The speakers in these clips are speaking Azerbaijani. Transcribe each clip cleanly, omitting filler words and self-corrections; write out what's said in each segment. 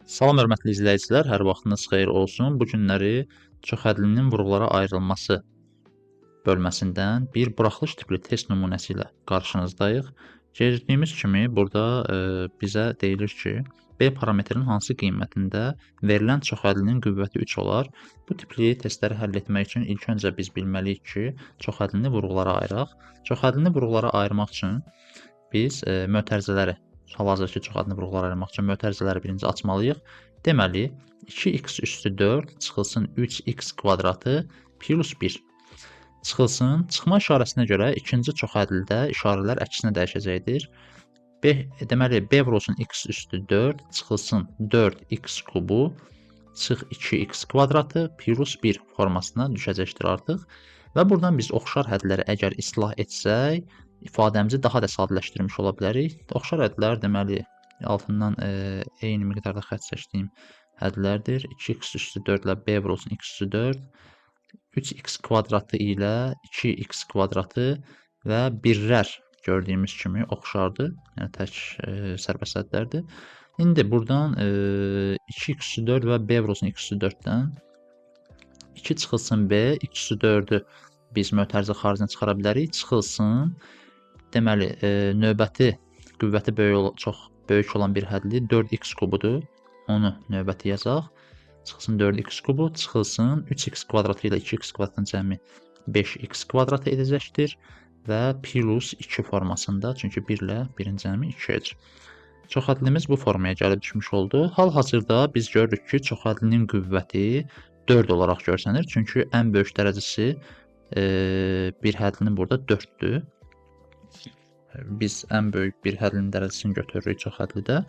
Salam hörmətli izləyicilər, hər vaxtınız xeyir olsun. Bu günləri çoxhədlinin vurğulara ayrılması bölməsindən bir buraxılış tipli test nümunəsi ilə qarşınızdayıq. Gördüyümüz kimi burada bizə deyilir ki, B parametrinin hansı qiymətində verilən çoxhədlinin qüvvəti 3 olar. Bu tipli testləri həll etmək üçün ilk öncə biz bilməliyik ki, çoxhədlini vurğulara ayıraq. Çoxhədlini vurğulara ayırmaq üçün biz mötərizələri, hal-hazırki çoxhədli vurğulara ayırmaq üçün mötərizələri birinci açmalıyıq. Deməli, 2x üstü 4 çıxılsın 3x kvadratı plus 1 çıxılsın. Çıxma işarəsinə görə ikinci çoxhədlidə işarələr əksinə dəyişəcəkdir. Deməli, B vurulsun x üstü 4 çıxılsın 4x kubu çıx 2x kvadratı plus 1 formasına düşəcəkdir artıq. Və buradan biz oxşar hədləri əgər islah etsək, ifadəmizi daha da sadələşdirmiş ola bilərik. Oxşar hədlər deməli, altından eyni miqdarda xətt çəkdiyim hədlərdir. 2x üstü 4 ilə B vurulsun x üstü 4, 3x kvadratı ilə 2x kvadratı və birlər gördüyümüz kimi oxşardır. Yəni, tək sərbəst hədlərdir. İndi buradan 2x üstü 4 və B vurulsun x üstü 4-dən 2 çıxılsın B, x üstü 4-ü biz mötərizə xaricinə çıxara bilərik. Çıxılsın, deməli, növbəti qüvvəti çox böyük olan bir hədli 4x kubudur. Onu növbəti yazaq. Çıxılsın 4x kubu, çıxılsın 3x kvadratı ilə 2x kvadratın cəmi 5x kvadratı edəcəkdir və plus 2 formasında, çünki 1 ilə 1-in cəmi 2 edir. Çoxhədlimiz bu formaya gəlib düşmüş oldu. Hal-hazırda biz görürük ki, çoxhədlinin qüvvəti 4 olaraq görsənir. Çünki ən böyük dərəcəsi bir hədlinin burada 4-dür. Biz ən böyük bir hədlinin dərəcəsini götürürük çoxhədlidə.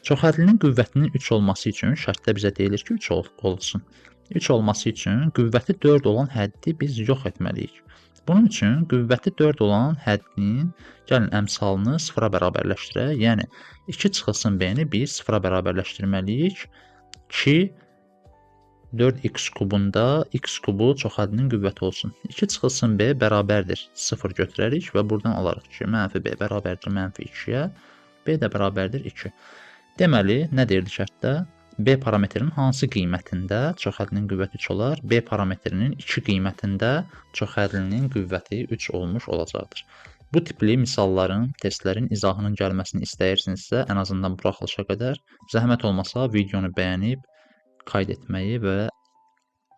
Çoxhədlinin qüvvətinin 3 olması üçün şərtdə bizə deyilir ki, 3 olsun. 3 olması üçün qüvvəti 4 olan həddi biz yox etməliyik. Bunun üçün qüvvəti 4 olan həddin gəlin əmsalını 0-a bərabərləşdirək. Yəni 2 çıxılsın B-ni biz 0-a bərabərləşdirməliyik ki, 4x kubunda x kubu çoxhədlinin qüvvəti olsun. 2 çıxılsın B bərabərdir 0 götürərik və buradan alarıq ki, mənfi B bərabərdir mənfi 2-yə, B də bərabərdir 2. Deməli, nə deyildi şərtdə? B parametrinin hansı qiymətində çoxhədlinin qüvvəti 3 olar? B parametrinin 2 qiymətində çoxhədlinin qüvvəti 3 olmuş olacaqdır. Bu tipli misalların, testlərin izahının gəlməsini istəyirsinizsə, ən azından buraxılışa qədər zəhmət olmasa videonu bəyənib, qayd etməyi və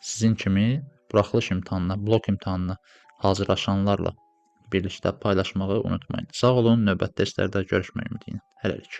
sizin kimi buraxılış imtahanına, blok imtahanına hazırlaşanlarla birlikdə paylaşmağı unutmayın. Sağ olun, növbəti testlərdə görüşmək ümidi ilə. Hələlik.